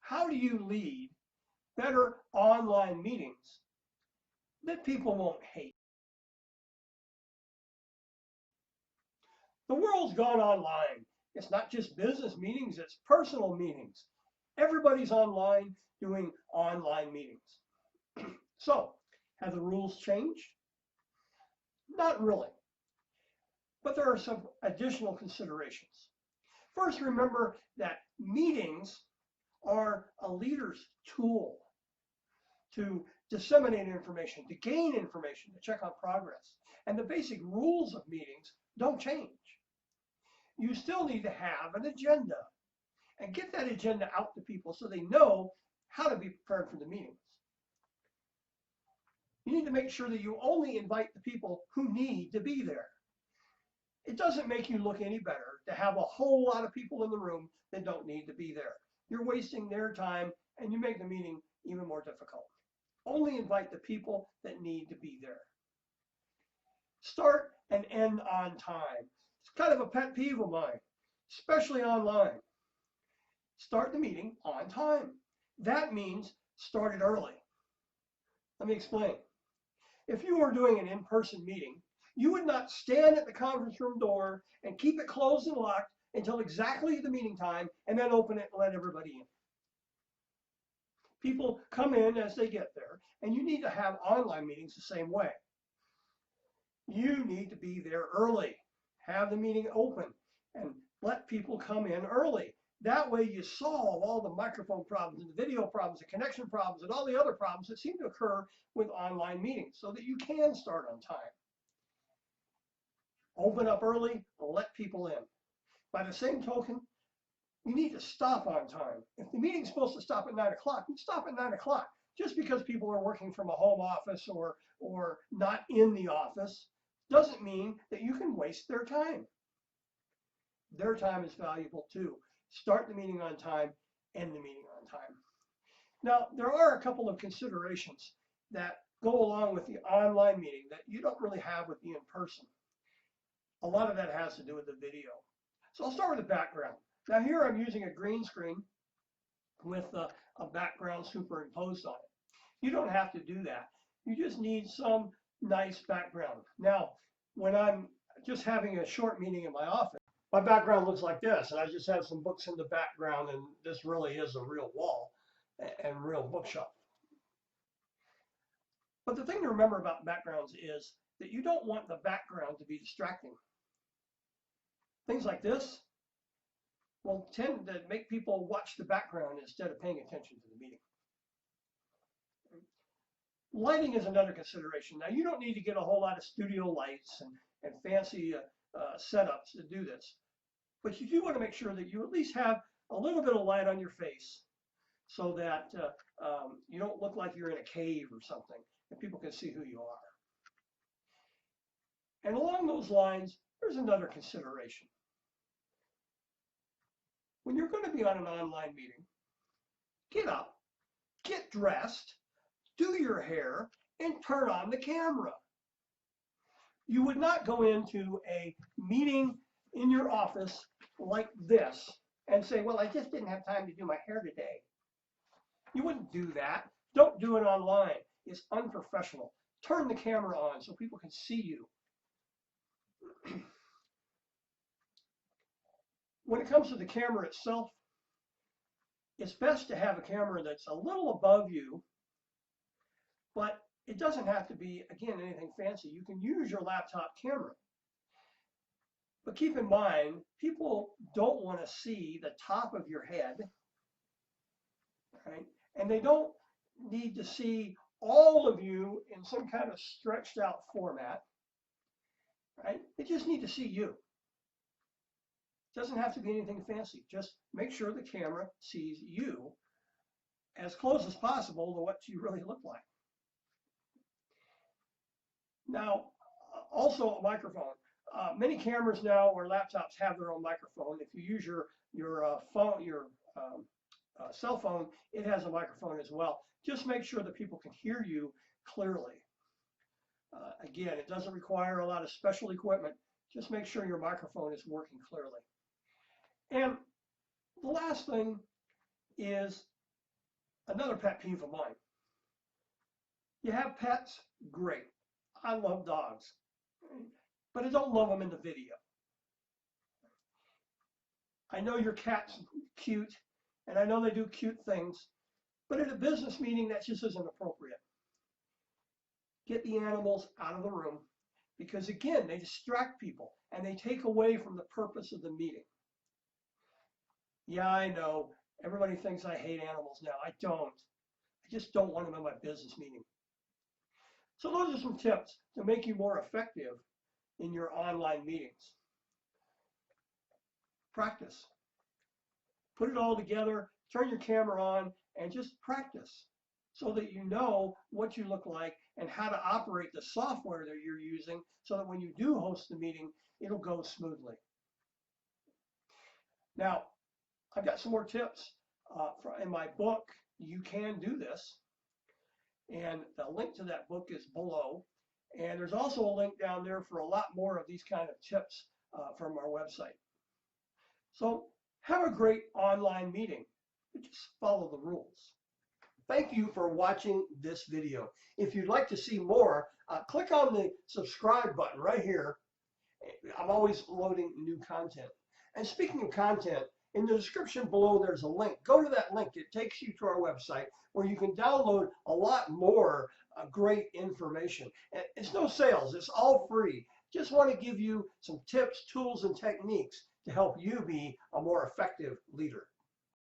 How do you lead better online meetings that people won't hate? The world's gone online. It's not just business meetings, it's personal meetings. Everybody's online doing online meetings. So, have the rules changed? Not really, but there are some additional considerations. First, remember that meetings are a leader's tool to disseminate information, to gain information, to check on progress. And the basic rules of meetings don't change. You still need to have an agenda and get that agenda out to people so they know how to be prepared for the meetings. You need to make sure that you only invite the people who need to be there. It doesn't make you look any better to have a whole lot of people in the room that don't need to be there. You're wasting their time and you make the meeting even more difficult. Only invite the people that need to be there. Start and end on time. It's kind of a pet peeve of mine, especially online. Start the meeting on time. That means start it early. Let me explain. If you were doing an in-person meeting, you would not stand at the conference room door and keep it closed and locked until exactly the meeting time and then open it and let everybody in. People come in as they get there, and you need to have online meetings the same way. You need to be there early. Have the meeting open and let people come in early. That way you solve all the microphone problems and the video problems, the connection problems, and all the other problems that seem to occur with online meetings so that you can start on time. Open up early, let people in. By the same token, you need to stop on time. If the meeting's supposed to stop at 9 o'clock, you stop at 9 o'clock. Just because people are working from a home office or not in the office doesn't mean that you can waste their time. Their time is valuable too. Start the meeting on time, end the meeting on time. Now, there are a couple of considerations that go along with the online meeting that you don't really have with the in-person. A lot of that has to do with the video. So I'll start with the background. Now here I'm using a green screen with a background superimposed on it. You don't have to do that. You just need some nice background. Now, when I'm just having a short meeting in my office, my background looks like this, and I just have some books in the background, and this really is a real wall and real bookshelf. But the thing to remember about backgrounds is that you don't want the background to be distracting. Things like this will tend to make people watch the background instead of paying attention to the meeting. Lighting is another consideration. Now, you don't need to get a whole lot of studio lights and fancy setups to do this, but you do want to make sure that you at least have a little bit of light on your face so that you don't look like you're in a cave or something and people can see who you are. And along those lines, there's another consideration. When you're going to be on an online meeting, get up, get dressed, do your hair, and turn on the camera. You would not go into a meeting in your office like this and say, well, I just didn't have time to do my hair today. You wouldn't do that. Don't do it online. It's unprofessional. Turn the camera on so people can see you. When it comes to the camera itself, it's best to have a camera that's a little above you, but it doesn't have to be, again, anything fancy. You can use your laptop camera. But keep in mind, people don't want to see the top of your head, right? And they don't need to see all of you in some kind of stretched out format, right? They just need to see you. It doesn't have to be anything fancy. Just make sure the camera sees you as close as possible to what you really look like. Now, also a microphone. Many cameras now or laptops have their own microphone. If you use your phone, your cell phone, it has a microphone as well. Just make sure that people can hear you clearly. Again, it doesn't require a lot of special equipment. Just make sure your microphone is working clearly. And the last thing is Another pet peeve of mine. You have pets, great. I love dogs, but I don't love them in the video. I know your cat's cute, and I know they do cute things, but at a business meeting, that just isn't appropriate. Get the animals out of the room because, again, they distract people and they take away from the purpose of the meeting. Yeah, I know. Everybody thinks I hate animals now. I don't. I just don't want them in my business meeting. So those are some tips to make you more effective in your online meetings. Practice. Put it all together, turn your camera on, and just practice so that you know what you look like and how to operate the software that you're using so that when you do host the meeting, it'll go smoothly. Now, I've got some more tips in my book, You Can Do This, and the link to that book is below. And there's also a link down there for a lot more of these kind of tips from our website. So have a great online meeting. Just follow the rules. Thank you for watching this video. If you'd like to see more, click on the subscribe button right here. I'm always loading new content. And speaking of content, in the description below, there's a link. Go to that link. It takes you to our website where you can download a lot more great information. And it's no sales. It's all free. Just want to give you some tips, tools, and techniques to help you be a more effective leader.